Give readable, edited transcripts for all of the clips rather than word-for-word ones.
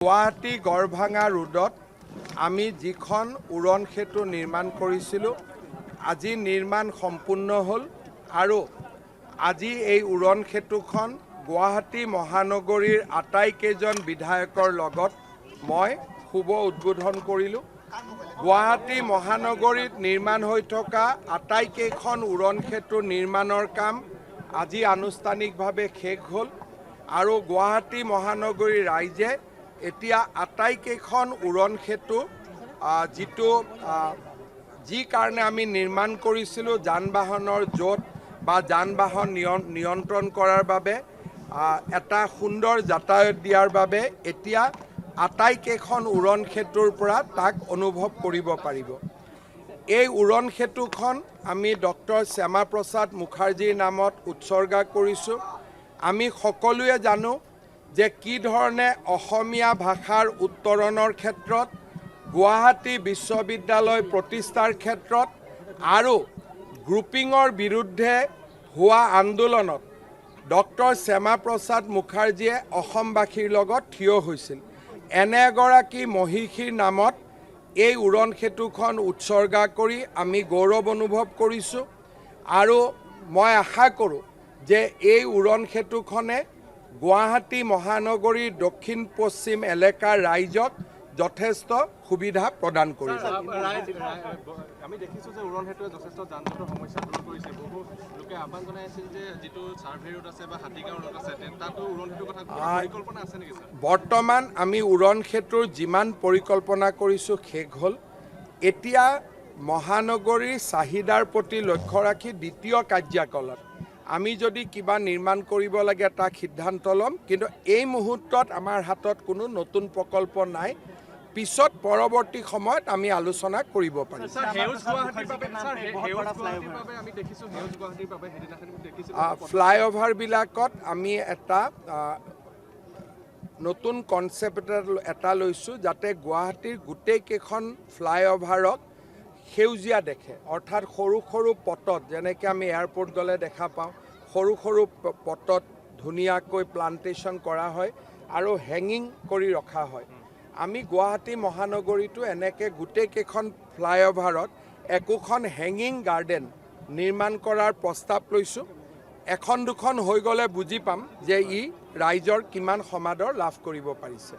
গুৱাহাটী গড়ভাঙা ৰোডত আমি যিখন উৰণ সেতু নিৰ্মাণ কৰিছিলোঁ আজি নিৰ্মাণ সম্পূৰ্ণ হ'ল আৰু আজি এই উৰণ সেতুখন গুৱাহাটী মহানগৰীৰ আটাইকেইজন বিধায়কৰ লগত মই শুভ উদ্বোধন কৰিলোঁ। গুৱাহাটী মহানগৰীত নিৰ্মাণ হৈ থকা আটাইকেইখন উৰণ সেতু নিৰ্মাণৰ কাম আজি আনুষ্ঠানিকভাৱে শেষ হ'ল আৰু গুৱাহাটী মহানগৰীৰ ৰাইজে এতিয়া আটাইকেইখন উৰণ সেতু যি কাৰণে আমি নিৰ্মাণ কৰিছিলোঁ যান বাহনৰ জোঁট বা যান বাহন নিয়ন্ত্ৰণ কৰাৰ বাবে এটা সুন্দৰ যাতায়াত দিয়াৰ বাবে এতিয়া আটাইকেইখন উৰণ সেতুৰ পৰা তাক অনুভৱ কৰিব পাৰিব। এই উৰণ সেতুখন আমি ডক্টৰ শ্যামা প্ৰসাদ মুখাৰ্জীৰ নামত উৎসৰ্গা কৰিছোঁ। আমি সকলোৱে জানো যে কি ধৰণে অসমীয়া ভাষাৰ উত্তৰণৰ ক্ষেত্ৰত গুৱাহাটী বিশ্ববিদ্যালয় প্ৰতিষ্ঠাৰ ক্ষেত্ৰত আৰু গ্ৰুপিঙৰ বিৰুদ্ধে হোৱা আন্দোলনত ডক্টৰ শ্যামা প্ৰসাদ মুখাৰ্জীয়ে অসমবাসীৰ লগত থিয় হৈছিল। এনে এগৰাকী মহিষীৰ নামত এই উৰণ সেতুখন উৎসৰ্গা কৰি আমি গৌৰৱ অনুভৱ কৰিছোঁ আৰু মই আশা কৰোঁ যে এই উৰণ সেতুখনে গুৱাহাটী মহানগৰীৰ দক্ষিণ পশ্চিম এলেকাৰ ৰাইজক যথেষ্ট সুবিধা প্ৰদান কৰিব। আমি দেখিছোঁ যে উৰণ সেতুৱে যথেষ্ট যান জঁটৰ সমস্যা দূৰ কৰিছে। বহু লোকে আহ্বান জনাই আছিল যে যিটো চাৰ্ভে ৰোড আছে বা হাতীগাঁও ৰোড আছে তাতো উৰণ সেতুৰ কথা পৰিকল্পনা আছে নেকি ছাৰ? বৰ্তমান আমি উৰণ সেতুৰ যিমান পৰিকল্পনা কৰিছোঁ শেষ হ'ল। এতিয়া মহানগৰীৰ চাহিদাৰ প্ৰতি লক্ষ্য ৰাখি দ্বিতীয় কাৰ্যকালত আমি যদি কিবা নিৰ্মাণ কৰিব লাগে তাক সিদ্ধান্ত ল'ম, কিন্তু এই মুহূৰ্তত আমাৰ হাতত কোনো নতুন প্ৰকল্প নাই। পিছত পৰৱৰ্তী সময়ত আমি আলোচনা কৰিব পাৰিম। ফ্লাইঅভাৰবিলাকত আমি এটা নতুন কনচেপ্ট এটা লৈছোঁ যাতে গুৱাহাটীৰ গোটেইকেইখন ফ্লাইঅভাৰক সেউজীয়া দেখে, অৰ্থাৎ সৰু সৰু পটত যেনেকৈ আমি এয়াৰপৰ্ট গ'লে দেখা পাওঁ সৰু সৰু পটত ধুনীয়াকৈ প্লান্টেশ্যন কৰা হয় আৰু হেঙিং কৰি ৰখা হয়। আমি গুৱাহাটী মহানগৰীটো এনেকৈ গোটেইকেইখন ফ্লাইঅভাৰত একোখন হেঙিং গাৰ্ডেন নিৰ্মাণ কৰাৰ প্ৰস্তাৱ লৈছোঁ। এখন দুখন হৈ গ'লে বুজি পাম যে ই ৰাইজৰ কিমান সমাদৰ লাভ কৰিব পাৰিছে।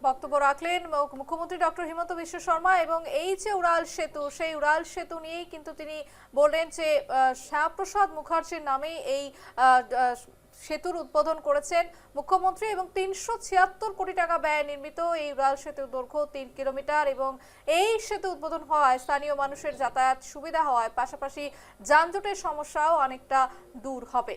বক্তব্য রাখলেন মুখ্যমন্ত্রী ডক্টর হিমন্ত বিশ্ব শর্মা এবং এই যে উড়াল সেতু সেই উড়াল সেতু নিয়েই কিন্তু তিনি বললেন যে শ্যামাপ্রসাদ মুখার্জির নামে এই সেতুর উদ্বোধন করেছেন মুখ্যমন্ত্রী এবং ৩৭৬ কোটি টাকা ব্যয়ে নির্মিত এই উড়াল সেতুর দৈর্ঘ্য ৩ কিলোমিটার এবং এই সেতু উদ্বোধন হওয়ায় স্থানীয় মানুষের যাতায়াত সুবিধা হওয়ায় পাশাপাশি যানজটের সমস্যাও অনেকটা দূর হবে।